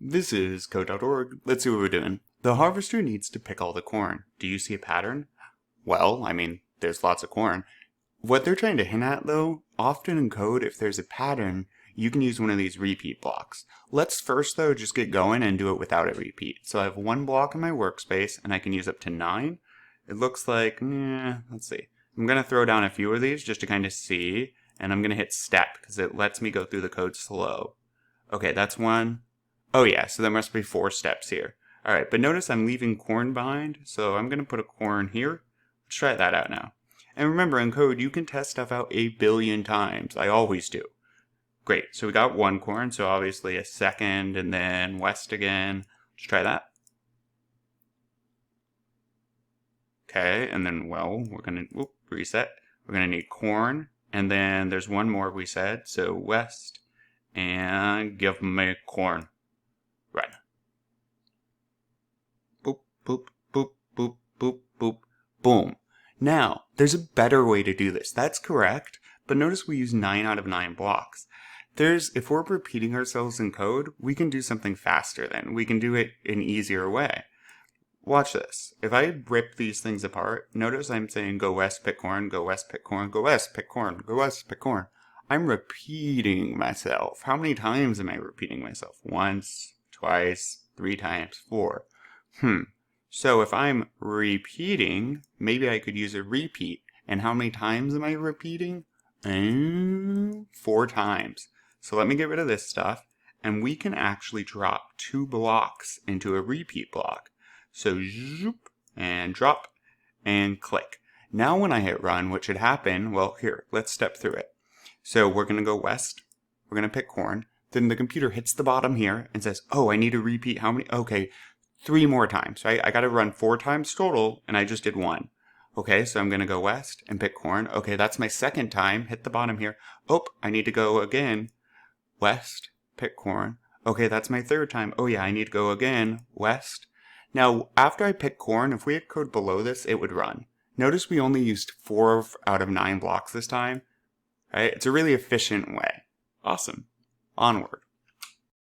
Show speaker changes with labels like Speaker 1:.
Speaker 1: This is code.org. Let's see what we're doing. The harvester needs to pick all the corn. Do you see a pattern? Well, there's lots of corn. What they're trying to hint at, though, often in code, if there's a pattern, you can use one of these repeat blocks. Let's first, though, just get going and do it without a repeat. So I have one block in my workspace, and I can use up to 9. It looks like, let's see. I'm going to throw down a few of these just to kind of see, and I'm going to hit step because it lets me go through the code slow. Okay, that's one. Oh yeah, so there must be 4 steps here. Alright, but notice I'm leaving corn behind, so I'm going to put a corn here. Let's try that out now. And remember, in code, you can test stuff out 1 billion times. I always do. Great, so we got 1 corn, so obviously a second, and then west again. Let's try that. Okay, and then, well, we're going to, reset. We're going to need corn, and then there's one more we said, so west, and give me corn. Right. Boop, boop, boop, boop, boop, boop, boom. Now, there's a better way to do this. That's correct, but notice we use 9 out of 9 blocks. If we're repeating ourselves in code, we can do something faster then. We can do it an easier way. Watch this. If I rip these things apart, notice I'm saying go west, pick corn, go west, pick corn, go west, pick corn, go west, pick corn. I'm repeating myself. How many times am I repeating myself? Once, twice, 3 times, 4. So if I'm repeating, maybe I could use a repeat. And how many times am I repeating? 4 times. So let me get rid of this stuff, and we can actually drop 2 blocks into a repeat block. So zoop, and drop, and click. Now when I hit run, what should happen? Well, here, let's step through it. So we're going to go west. We're going to pick corn. Then the computer hits the bottom here and says, oh, I need to repeat how many? Okay, 3 more times, right? I got to run 4 times total, and I just did 1. Okay, so I'm going to go west and pick corn. Okay, that's my second time. Hit the bottom here. Oh, I need to go again. West, pick corn. Okay, that's my third time. Oh yeah, I need to go again. West. Now, after I pick corn, if we had code below this, it would run. Notice we only used 4 out of 9 blocks this time. Right? It's a really efficient way. Awesome. Onward.